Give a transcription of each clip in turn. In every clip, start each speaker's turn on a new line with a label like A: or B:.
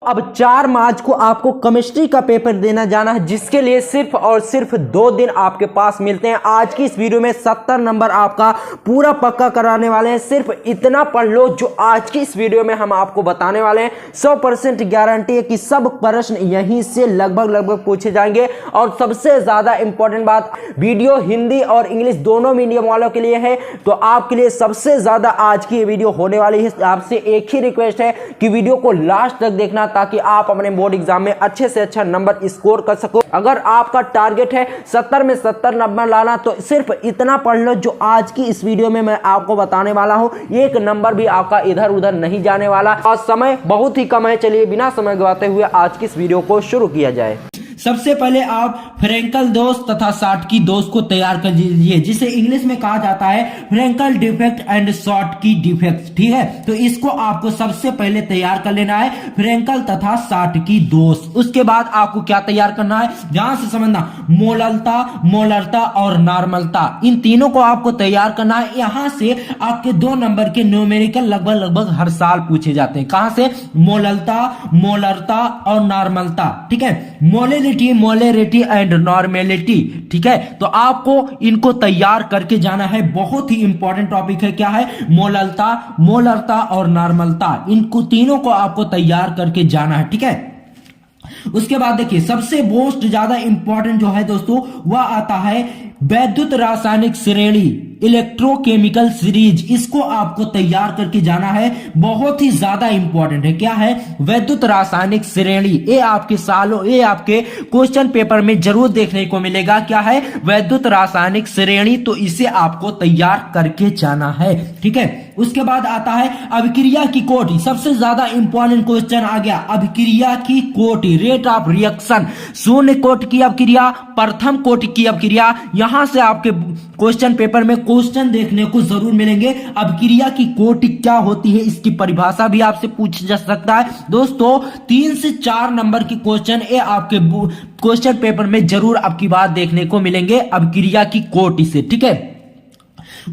A: अब 4 मार्च को आपको केमिस्ट्री का पेपर देना जाना है, जिसके लिए सिर्फ और सिर्फ 2 दिन आपके पास मिलते हैं। आज की इस वीडियो में 70 नंबर आपका पूरा पक्का कराने वाले हैं। सिर्फ इतना पढ़ लो जो आज की इस वीडियो में हम आपको बताने वाले हैं। 100% गारंटी है कि सब प्रश्न यहीं से लगभग पूछे जाएंगे। और सबसे ज्यादा इंपॉर्टेंट बात, वीडियो हिंदी और इंग्लिश दोनों मीडियम वालों के लिए है, तो आपके लिए सबसे ज्यादा आज की ये वीडियो होने वाली है। आपसे एक ही रिक्वेस्ट है कि वीडियो को लास्ट तक देखना, ताकि आप अपने बोर्ड एग्जाम में अच्छे से अच्छा नंबर स्कोर कर सको। अगर आपका टारगेट है 70 में 70 नंबर लाना, तो सिर्फ इतना पढ़ लो जो आज की इस वीडियो में मैं आपको बताने वाला हूं। एक नंबर भी आपका इधर उधर नहीं जाने वाला। और समय बहुत ही कम है, चलिए बिना समय गवाते हुए आज की इस वीडियो को शुरू किया जाए।
B: सबसे पहले आप फ्रैंकल दोष तथा शॉर्टकी दोष को तैयार कर लीजिए, जिसे इंग्लिश में कहा जाता है Frenkel defect and Schottky defect. ठीक है, तो इसको आपको सबसे पहले तैयार कर लेना है, फ्रैंकल तथा शॉर्टकी दोष। उसके बाद आपको क्या तैयार करना है, ध्यान से समझना, मोललता, मोलरता और नॉर्मलता, इन तीनों को आपको तैयार करना है। यहां से आपके 2 नंबर के न्यूमेरिकल लगभग हर साल पूछे जाते हैं। कहां से? मोललता, मोलरता और नॉर्मलता। ठीक है, मोलेरिटी एंड नॉर्मेलिटी। ठीक है, तो आपको इनको तैयार करके जाना है। बहुत ही इंपॉर्टेंट टॉपिक है। क्या है? मोललता, मोलरता और नॉर्मलता, इनको तीनों को आपको तैयार करके जाना है। ठीक है, उसके बाद देखिए सबसे मोस्ट ज्यादा इंपॉर्टेंट जो है दोस्तों, वह आता है वैद्युत रासायनिक श्रेणी, इलेक्ट्रोकेमिकल सीरीज। इसको आपको तैयार करके जाना है, बहुत ही ज्यादा इंपॉर्टेंट है। क्या है? वैद्युत रासायनिक श्रेणी। ये आपके सालों, ये आपके क्वेश्चन पेपर में जरूर देखने को मिलेगा। क्या है? वैद्युत रासायनिक श्रेणी। तो इसे आपको तैयार करके जाना है। ठीक है, उसके बाद आता है अभिक्रिया की कोटि। सबसे ज्यादा इंपॉर्टेंट क्वेश्चन आ गया, अभिक्रिया की कोटि, रेट ऑफ रिएक्शन। शून्य कोटि की अभिक्रिया, प्रथम कोटि की अभिक्रिया, यहां से आपके क्वेश्चन पेपर में क्वेश्चन देखने को जरूर मिलेंगे। अभिक्रिया की कोटि क्या होती है, इसकी परिभाषा भी आपसे पूछ जा सकता है। दोस्तों 3 से 4 नंबर की क्वेश्चन ये आपके क्वेश्चन पेपर में जरूर आपकी बात देखने को मिलेंगे अभिक्रिया की कोटि से। ठीक है,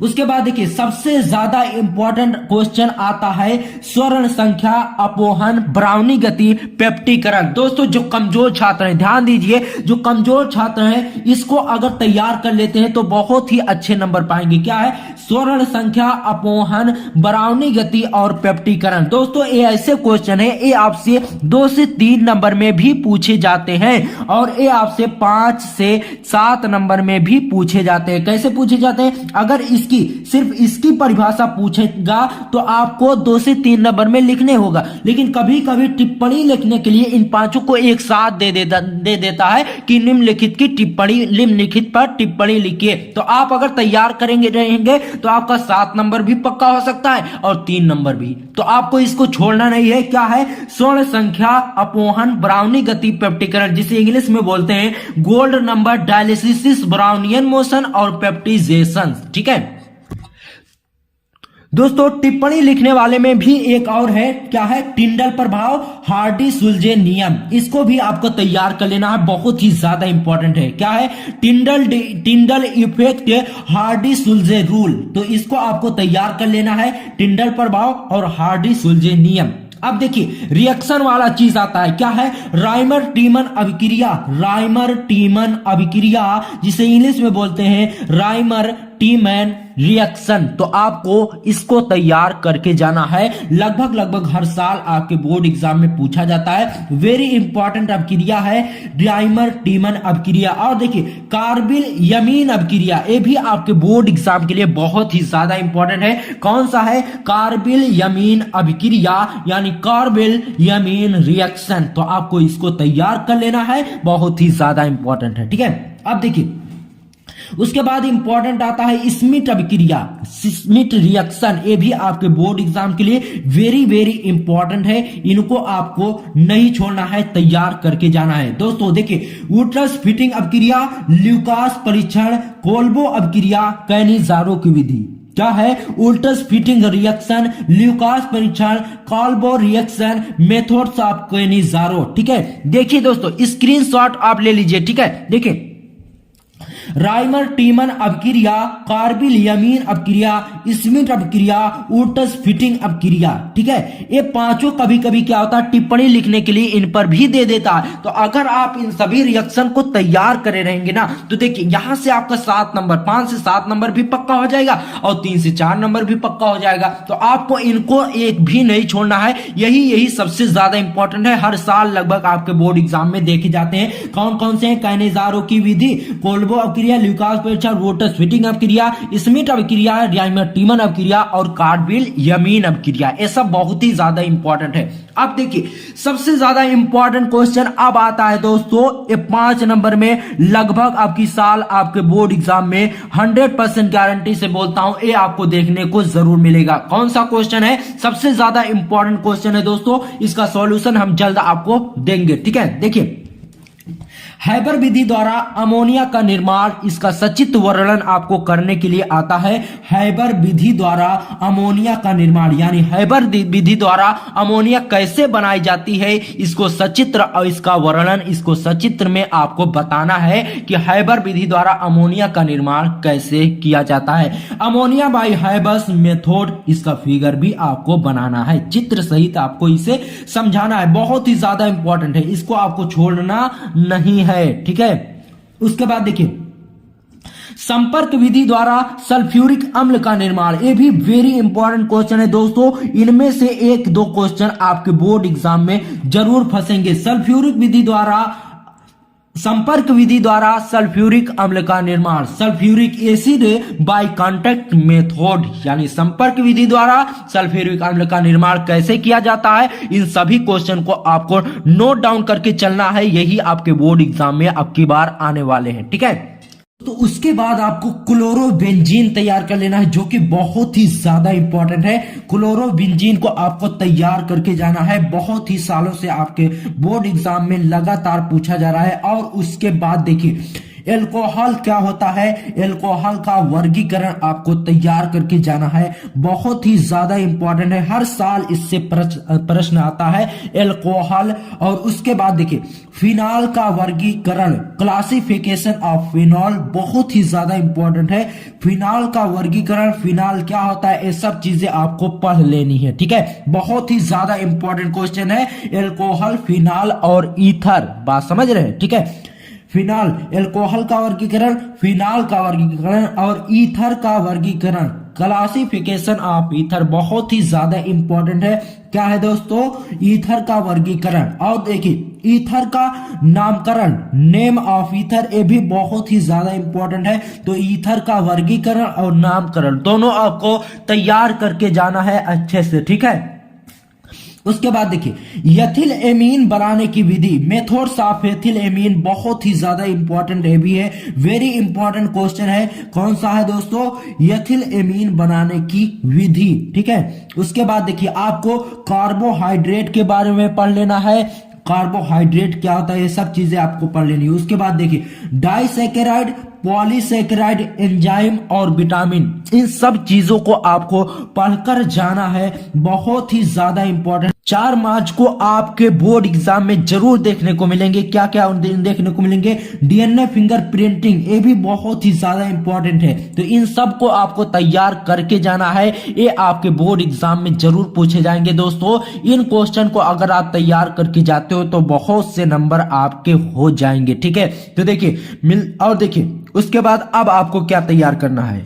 B: उसके बाद देखिए सबसे ज्यादा इंपॉर्टेंट क्वेश्चन आता है स्वर्ण संख्या, अपोहन, ब्राउनी गति, पेप्टीकरण। दोस्तों जो कमजोर छात्र हैं, ध्यान दीजिए, जो कमजोर छात्र हैं इसको अगर तैयार कर लेते हैं तो बहुत ही अच्छे नंबर पाएंगे। क्या है? स्वर्ण संख्या, अपोहन, ब्राउनी गति और पेप्टीकरण। दोस्तों ये ऐसे क्वेश्चन है, ये आपसे 2 से 3 नंबर में भी पूछे जाते हैं, और ये आपसे 5 से 7 नंबर में भी पूछे जाते हैं। कैसे पूछे जाते हैं? अगर सिर्फ इसकी परिभाषा पूछेगा तो आपको 2 से 3 नंबर में लिखने होगा, लेकिन कभी कभी टिप्पणी लिखने के लिए इन पांचों को एक साथ दे देता है कि निम्नलिखित की टिप्पणी, निम्नलिखित पर टिप्पणी लिखिए। तो आप अगर तैयार करेंगे रहेंगे तो आपका 7 नंबर भी पक्का हो सकता है और 3 नंबर भी। तो आपको इसको छोड़ना नहीं है। क्या है? स्वर्ण संख्या, अपोहन, ब्राउनी गति, पेप्टीकरण, जिसे इंग्लिश में बोलते हैं gold number dialysis, Brownian motion और पेप्टिजेशन। ठीक है दोस्तों, टिप्पणी लिखने वाले में भी एक और है। क्या है? टिंडल प्रभाव, हार्डी-सुलजे नियम। इसको भी आपको तैयार कर लेना है, बहुत ही ज्यादा इंपॉर्टेंट है। क्या है? Tyndall effect, Hardy Schulze rule. तो इसको आपको तैयार कर लेना है, टिंडल प्रभाव और हार्डी-सुलजे नियम। अब देखिए रिएक्शन वाला चीज आता है। क्या है? राइमर टीमन अभिक्रिया, राइमर टीमन अभिक्रिया, जिसे इंग्लिश में बोलते हैं राइमर टीमन रिएक्शन। तो आपको इसको तैयार करके जाना है। लगभग हर साल आपके बोर्ड एग्जाम में पूछा जाता है। वेरी इंपॉर्टेंट अभिक्रिया है राइमर टीमन अभिक्रिया। और देखिए कार्बिल यमीन अभिक्रिया, ये भी आपके बोर्ड एग्जाम के लिए बहुत ही ज्यादा इंपॉर्टेंट है। कौन सा है? कार्बिल यमीन अभिक्रिया, यानी कार्बिल यमीन रिएक्शन। तो आपको इसको तैयार कर लेना है, बहुत ही ज्यादा इंपॉर्टेंट है। ठीक है, अब देखिए उसके बाद इंपॉर्टेंट आता है स्मिट अभिक्रिया, स्मिट रिएक्शन। ये भी आपके बोर्ड एग्जाम के लिए वेरी इंपॉर्टेंट है। इनको आपको नहीं छोड़ना है, तैयार करके जाना है। दोस्तों देखिए वुट्रस फिटिंग अभिक्रिया, ल्यूकास परीक्षण, कोल्बो अभिक्रिया, कैनिजारो की विधि। क्या है? उल्टस फिटिंग रिएक्शन, ल्यूकास परीक्षण, कॉल्बो रिएक्शन, मेथड्स ऑफ कैनिजारो। ठीक है, देखिए दोस्तों स्क्रीनशॉट आप ले लीजिए। ठीक है, देखिए Rymer टीमन अपक्रिया, carbyl Yamin अपक्रिया, Smith अपक्रिया, उर्टस fitting अपक्रिया। ठीक है, ये पांचों कभी कभी क्या होता है टिप्पणी लिखने के लिए इन पर भी दे देता है। तो अगर आप इन सभी रिएक्शन को तैयार करे रहेंगे ना तो देखिए यहां से आपका 7 नंबर 5 से 7 नंबर भी पक्का हो जाएगा और 3 से 4 नंबर भी पक्का हो जाएगा। तो आपको इनको एक भी नहीं छोड़ना है। यही सबसे ज्यादा इंपॉर्टेंट है। हर साल लगभग आपके बोर्ड एग्जाम में देखे जाते हैं। कौन कौन से हैं? कैनेजारो की विधि, कोल्बो अपक्रिया, ल्यूकास परीक्षा, रोटस फिटिंग अपक्रिया, स्मिथ अपक्रिया, राइमर टीमन अपक्रिया और कार्बिल यमीन अपक्रिया। ये सब बहुत ही ज्यादा इंपॉर्टेंट है। अब देखिए सबसे ज्यादा इंपॉर्टेंट क्वेश्चन अब आता है दोस्तों, ये 5 नंबर में लगभग आपकी साल आपके बोर्ड एग्जाम में 100% गारंटी से बोलता हूं ये आपको देखने को जरूर मिलेगा। कौन सा क्वेश्चन है? सबसे ज्यादा इंपॉर्टेंट क्वेश्चन है दोस्तों। इसका सॉल्यूशन हम जल्द आपको देंगे। ठीक है, देखिए हैबर विधि द्वारा अमोनिया का निर्माण, इसका सचित्र वर्णन आपको करने के लिए आता है। हैबर विधि द्वारा अमोनिया का निर्माण यानी हैबर विधि द्वारा अमोनिया कैसे बनाई जाती है, इसको सचित्र और इसका वर्णन इसको सचित्र में आपको बताना है कि हैबर विधि द्वारा अमोनिया का निर्माण कैसे किया जाता है। अमोनिया बाय हैबर्स मेथड, इसका फिगर भी आपको बनाना है, चित्र सहित आपको इसे समझाना है। बहुत ही ज्यादा इंपॉर्टेंट है, इसको आपको छोड़ना नहीं है। ठीक है, उसके बाद देखिए संपर्क विधि द्वारा सल्फ्यूरिक अम्ल का निर्माण, ये भी वेरी इंपॉर्टेंट क्वेश्चन है दोस्तों। इनमें से 1-2 क्वेश्चन आपके बोर्ड एग्जाम में जरूर फंसेंगे। सल्फ्यूरिक विधि द्वारा संपर्क विधि द्वारा सल्फ्यूरिक अम्ल का निर्माण, sulphuric acid bye contact method यानी संपर्क विधि द्वारा सल्फ्यूरिक अम्ल का निर्माण कैसे किया जाता है, इन सभी क्वेश्चन को आपको नोट डाउन करके चलना है। यही आपके बोर्ड एग्जाम में अब की बार आने वाले हैं। ठीक है, तो उसके बाद आपको क्लोरोबेंजीन तैयार कर लेना है जो कि बहुत ही ज्यादा इंपॉर्टेंट है। क्लोरोबेंजीन को आपको तैयार करके जाना है। बहुत ही सालों से आपके बोर्ड एग्जाम में लगातार पूछा जा रहा है। और उसके बाद देखिए एल्कोहल क्या होता है, एल्कोहल का वर्गीकरण आपको तैयार करके जाना है। बहुत ही ज्यादा इंपॉर्टेंट है, हर साल इससे प्रश्न आता है एल्कोहल। और उसके बाद देखिए फिनॉल का वर्गीकरण, क्लासिफिकेशन ऑफ फिनॉल, बहुत ही ज्यादा इंपॉर्टेंट है। फिनॉल का वर्गीकरण, फिनॉल क्या होता है, ये सब चीजें आपको पढ़ लेनी है। ठीक है, बहुत ही ज्यादा इंपॉर्टेंट क्वेश्चन है। एल्कोहल, फिनॉल और ईथर, बात समझ रहे हैं? ठीक है, फिनॉल, एल्कोहल का वर्गीकरण, फिनॉल का वर्गीकरण और ईथर का वर्गीकरण, क्लासिफिकेशन ऑफ ईथर, बहुत ही ज्यादा इंपॉर्टेंट है। क्या है दोस्तों? ईथर का वर्गीकरण। और देखिए ईथर का नामकरण, नेम ऑफ ईथर, ये भी बहुत ही ज्यादा इंपॉर्टेंट है। तो ईथर का वर्गीकरण और नामकरण दोनों आपको तैयार करके जाना है अच्छे से। ठीक है, उसके बाद देखिए एथिल एमीन बनाने की विधि, मेथड्स ऑफ एथिल एमीन, बहुत ही ज्यादा इंपॉर्टेंट है भी है। वेरी इंपॉर्टेंट क्वेश्चन है। कौन सा है दोस्तों? एथिल एमीन बनाने की विधि। ठीक है, उसके बाद देखिए आपको कार्बोहाइड्रेट के बारे में पढ़ लेना है। कार्बोहाइड्रेट क्या होता है, ये सब चीजें आपको पढ़ लेनी है। उसके बाद देखिए डाइसैकेराइड, पॉलीसैकेराइड, एंजाइम और विटामिन, इन सब चीजों को आपको पढ़कर जाना है। बहुत ही ज्यादा इंपॉर्टेंट 4 मार्च को आपके बोर्ड एग्जाम में जरूर देखने को मिलेंगे। क्या क्या देखने को मिलेंगे? डीएनए फिंगर प्रिंटिंग, ये भी बहुत ही ज्यादा इंपॉर्टेंट है। तो इन सब को आपको तैयार करके जाना है। ये आपके बोर्ड एग्जाम में जरूर पूछे जाएंगे दोस्तों। इन क्वेश्चन को अगर आप तैयार करके जाते हो तो बहुत से नंबर आपके हो जाएंगे। ठीक है, तो देखिए और देखिए उसके बाद अब आपको क्या तैयार करना है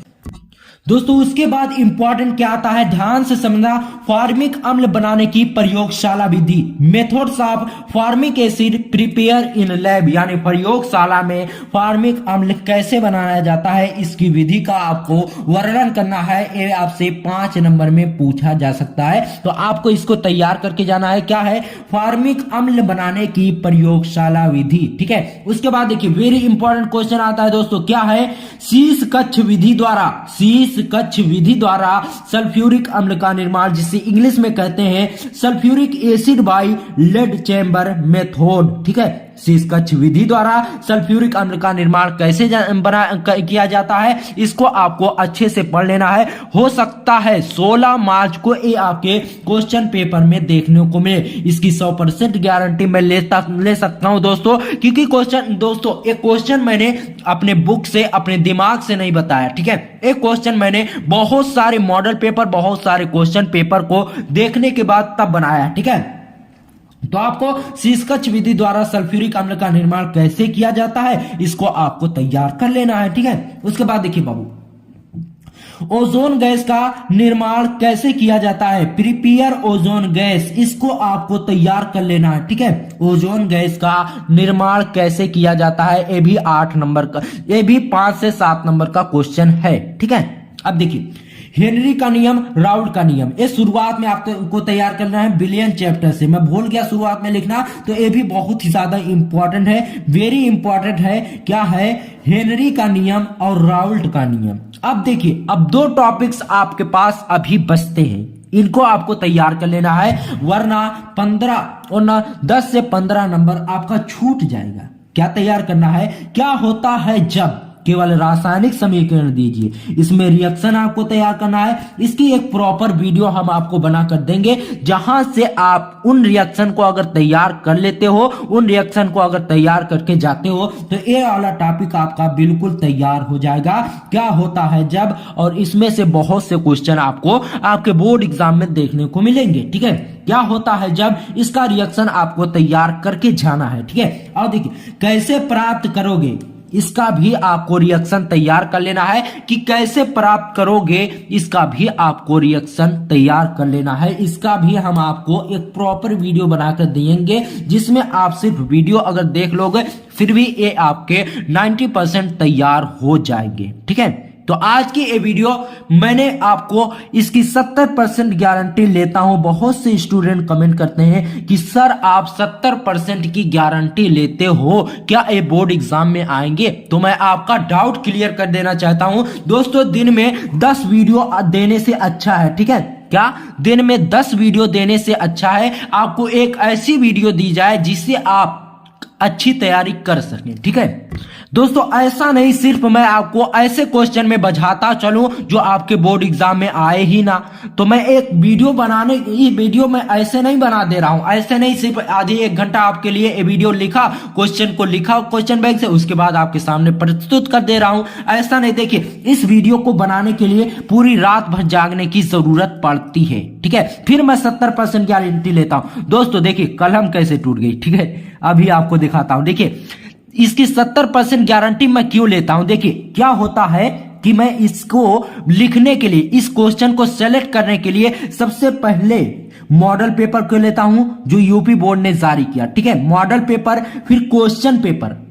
B: दोस्तों। उसके बाद इंपॉर्टेंट क्या आता है, ध्यान से समझना। फार्मिक अम्ल बनाने की प्रयोगशाला विधि, methods of formic acid prepare in lab, यानी प्रयोगशाला में फार्मिक अम्ल कैसे बनाया जाता है, इसकी विधि का आपको वर्णन करना है। ये आपसे 5 नंबर में पूछा जा सकता है। तो आपको इसको तैयार करके जाना है। क्या है? फार्मिक अम्ल बनाने की प्रयोगशाला विधि। ठीक है, उसके बाद देखिए वेरी इंपॉर्टेंट क्वेश्चन आता है दोस्तों। क्या है? शीश कक्ष विधि द्वारा, शीश कक्ष विधि द्वारा सल्फ्यूरिक अम्ल का निर्माण, जिसे इंग्लिश में कहते हैं sulphuric acid by lead chamber method. ठीक है, शीर्षकच्छ विधि द्वारा सल्फ्यूरिक अम्ल का निर्माण कैसे किया जाता है, इसको आपको अच्छे से पढ़ लेना है। हो सकता है 16 मार्च को ये आपके क्वेश्चन पेपर में देखने को मिले। इसकी 100% गारंटी मैं ले सकता हूं दोस्तों, क्योंकि दोस्तों एक क्वेश्चन मैंने अपने बुक से, अपने दिमाग से नहीं बताया, ठीक है। एक क्वेश्चन मैंने बहुत सारे मॉडल पेपर, बहुत सारे क्वेश्चन पेपर को देखने के बाद तब बनाया, ठीक है। तो आपको शीर्षकच्छ विधि द्वारा सल्फ्यूरिक अम्ल का निर्माण कैसे किया जाता है, इसको आपको तैयार कर लेना है, ठीक है। उसके बाद देखिए बाबू, ओजोन गैस का निर्माण कैसे किया जाता है, प्रिपेयर ओजोन गैस, इसको आपको तैयार कर लेना है, ठीक है। ओजोन गैस का निर्माण कैसे किया जाता है, ये भी 8 नंबर का, ये भी 5 से 7 नंबर का क्वेश्चन है, ठीक है। अब देखिए, हेनरी का नियम, राउल्ट का नियम, ये शुरुआत में आपको तैयार करना है बिलियन चैप्टर से। मैं भूल गया शुरुआत में लिखना, तो ये भी बहुत ही ज्यादा इंपॉर्टेंट है, वेरी इंपॉर्टेंट है। क्या है, हेनरी का नियम और राउल्ट का नियम। अब देखिए, अब 2 टॉपिक्स आपके पास अभी बचते हैं, इनको आपको तैयार कर लेना है, वरना 15 और ना 10 से 15 नंबर आपका छूट जाएगा। क्या तैयार करना है, क्या होता है जब, केवल रासायनिक समीकरण दीजिए, इसमें रिएक्शन आपको तैयार करना है। इसकी एक प्रॉपर वीडियो हम आपको बनाकर देंगे, जहां से आप उन रिएक्शन को अगर तैयार कर लेते हो, उन रिएक्शन को अगर तैयार करके जाते हो, तो ये वाला टॉपिक आपका बिल्कुल तैयार हो जाएगा। क्या होता है जब, और इसमें से बहुत से क्वेश्चन आपको आपके बोर्ड एग्जाम में देखने को मिलेंगे, ठीक है। क्या होता है जब, इसका रिएक्शन आपको तैयार करके जाना है, ठीक है। और देखिए, कैसे प्राप्त करोगे, इसका भी आपको रिएक्शन तैयार कर लेना है, कि कैसे प्राप्त करोगे, इसका भी आपको रिएक्शन तैयार कर लेना है। इसका भी हम आपको एक प्रॉपर वीडियो बनाकर देंगे, जिसमें आप सिर्फ वीडियो अगर देख लोगे फिर भी ये आपके 90% तैयार हो जाएंगे, ठीक है। तो आज की ये वीडियो मैंने आपको इसकी 70% गारंटी लेता हूं। बहुत से स्टूडेंट कमेंट करते हैं कि सर आप 70% की गारंटी लेते हो, क्या ये बोर्ड एग्जाम में आएंगे? तो मैं आपका डाउट क्लियर कर देना चाहता हूं दोस्तों, दिन में 10 वीडियो देने से अच्छा है, ठीक है। क्या, दिन में 10 वीडियो देने से अच्छा है आपको एक ऐसी वीडियो दी जाए जिससे आप अच्छी तैयारी कर सकें, ठीक है दोस्तों। ऐसा नहीं सिर्फ मैं आपको ऐसे क्वेश्चन में बझाता चलूं जो आपके बोर्ड एग्जाम में आए ही ना, तो मैं एक वीडियो बनाने, ये वीडियो मैं ऐसे नहीं बना दे रहा हूं, ऐसे नहीं सिर्फ आधे 1 घंटा आपके लिए ये वीडियो लिखा, क्वेश्चन को लिखा क्वेश्चन बैंक से, उसके बाद आपके सामने प्रस्तुत कर दे रहा हूं, ऐसा नहीं। देखिए, इस वीडियो को बनाने के लिए पूरी रात भर जागने की जरूरत पड़ती है, ठीक है। फिर मैं 70% गारंटी लेता हूं दोस्तों। देखिए कलम कैसे टूट गई, ठीक है, अभी आपको दिखाता हूं। देखिए, इसकी 70% गारंटी मैं क्यों लेता हूं, देखिए क्या होता है कि मैं इसको लिखने के लिए, इस क्वेश्चन को सेलेक्ट करने के लिए सबसे पहले मॉडल पेपर को लेता हूं जो यूपी बोर्ड ने जारी किया, ठीक है। मॉडल पेपर, फिर क्वेश्चन पेपर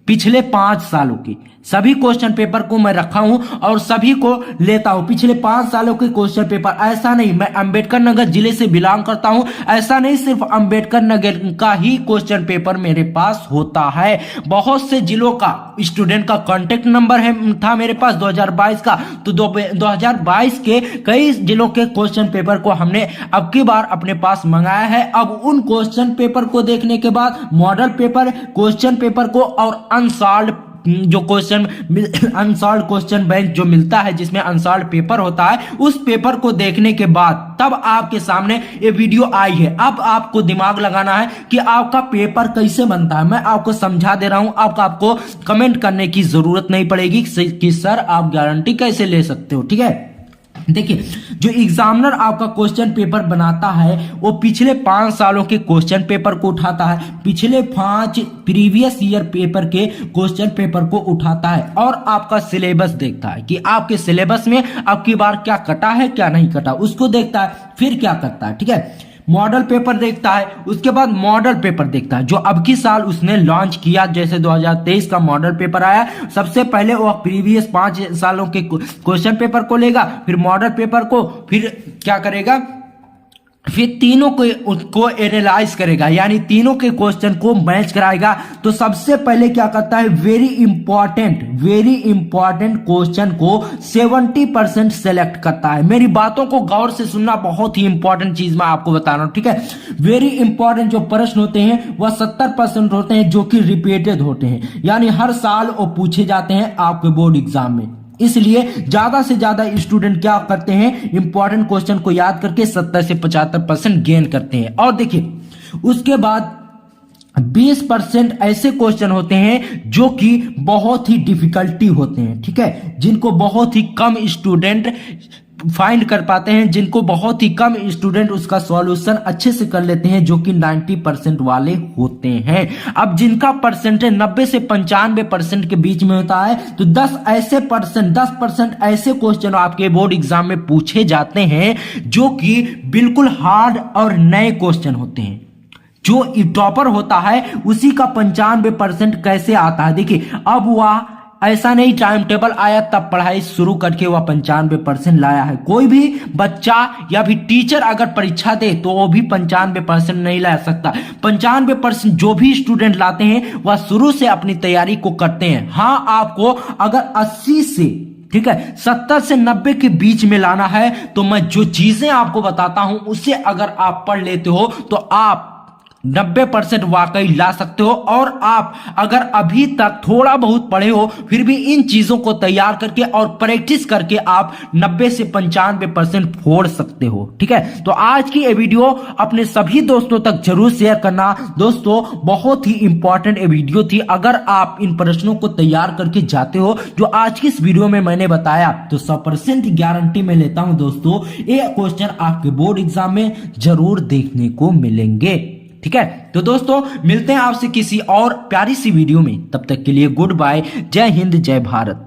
B: पिछले 5 सालों की सभी क्वेश्चन पेपर को मैं रखा हूं और सभी को लेता हूं, पिछले 5 सालों के क्वेश्चन पेपर। ऐसा नहीं मैं अंबेडकर नगर जिले से बिलोंग करता हूं, ऐसा नहीं सिर्फ अंबेडकर नगर का ही क्वेश्चन पेपर मेरे पास होता है, बहुत से जिलों का स्टूडेंट का कांटेक्ट नंबर था मेरे पास 2022 का, तो 2022 के कई जिलों के क्वेश्चन पेपर को हमने अब की बार अपने पास मंगाया है। अब उन क्वेश्चन पेपर को देखने के बाद मॉडल पेपर, क्वेश्चन पेपर को और अनसॉल्व्ड जो क्वेश्चन, अनसॉल्व्ड क्वेश्चन बैंक जो मिलता है जिसमें अनसॉल्व्ड पेपर होता है, उस पेपर को देखने के बाद तब आपके सामने ये वीडियो आई है। अब आपको दिमाग लगाना है कि आपका पेपर कैसे बनता है, मैं आपको समझा दे रहा हूं। आपको कमेंट करने की जरूरत नहीं पड़ेगी कि सर आप गारंटी कैसे ले सकते हो, ठीक है। देखिए, जो एग्जामिनर आपका क्वेश्चन पेपर बनाता है वो पिछले 5 सालों के क्वेश्चन पेपर को उठाता है, पिछले 5 प्रीवियस ईयर पेपर के क्वेश्चन पेपर को उठाता है और आपका सिलेबस देखता है कि आपके सिलेबस में आपकी बार क्या कटा है क्या नहीं कटा, उसको देखता है। फिर क्या करता है, ठीक है, मॉडल पेपर देखता है, उसके बाद मॉडल पेपर देखता है जो अब की साल उसने लॉन्च किया, जैसे 2023 का मॉडल पेपर आया। सबसे पहले वो प्रीवियस 5 सालों के क्वेश्चन पेपर को लेगा, फिर मॉडल पेपर को, फिर क्या करेगा, फिर तीनों को एनालाइज करेगा, यानी तीनों के क्वेश्चन को मैच कराएगा। तो सबसे पहले क्या करता है, वेरी इंपॉर्टेंट क्वेश्चन को 70% सेलेक्ट करता है। मेरी बातों को गौर से सुनना, बहुत ही इंपॉर्टेंट चीज मैं आपको बता रहा हूं, ठीक है। वेरी इंपॉर्टेंट जो प्रश्न होते हैं वह 70% होते हैं जो कि रिपीटेड होते हैं, यानी हर साल वो पूछे जाते हैं आपके बोर्ड एग्जाम में। इसलिए ज्यादा से ज्यादा स्टूडेंट क्या करते हैं, इंपॉर्टेंट क्वेश्चन को याद करके 70 से 75% गेन करते हैं। और देखिए उसके बाद 20% ऐसे क्वेश्चन होते हैं जो कि बहुत ही डिफिकल्टी होते हैं, ठीक है, जिनको बहुत ही कम स्टूडेंट फाइंड कर पाते हैं, जिनको बहुत ही कम स्टूडेंट उसका सॉल्यूशन अच्छे से कर लेते हैं, जो कि 90% वाले होते हैं। अब जिनका परसेंटेज 90 से 95% के बीच में होता है, तो 10% ऐसे क्वेश्चन आपके बोर्ड एग्जाम में पूछे जाते हैं जो कि बिल्कुल हार्ड और नए क्वेश्चन होते हैं। जो टॉपर होता है उसी का 95% कैसे आता है, देखिए अब वह ऐसा नहीं टाइम टेबल आया तब पढ़ाई शुरू करके वह 95% लाया है। कोई भी बच्चा या भी टीचर अगर परीक्षा दे तो वो भी 95% नहीं ला सकता। 95% जो भी स्टूडेंट लाते हैं वह शुरू से अपनी तैयारी को करते हैं। हाँ, आपको अगर 80 से, ठीक है, 70 से 90 के बीच में लाना है तो मैं जो चीजें आपको बताता हूं उससे अगर आप पढ़ लेते हो तो आप 90% वाकई ला सकते हो। और आप अगर अभी तक थोड़ा बहुत पढ़े हो फिर भी इन चीजों को तैयार करके और प्रैक्टिस करके आप 90 से 95% फोड़ सकते हो, ठीक है। तो आज की ये वीडियो अपने सभी दोस्तों तक जरूर शेयर करना। दोस्तों बहुत ही इंपॉर्टेंट ये वीडियो थी। अगर आप इन प्रश्नों को तैयार करके जाते हो जो आज की इस वीडियो में मैंने बताया, तो 100% गारंटी में लेता हूं दोस्तों ये क्वेश्चन आपके बोर्ड एग्जाम में जरूर देखने को मिलेंगे, ठीक है। तो दोस्तों मिलते हैं आपसे किसी और प्यारी सी वीडियो में, तब तक के लिए गुड बाय, जय हिंद जय भारत।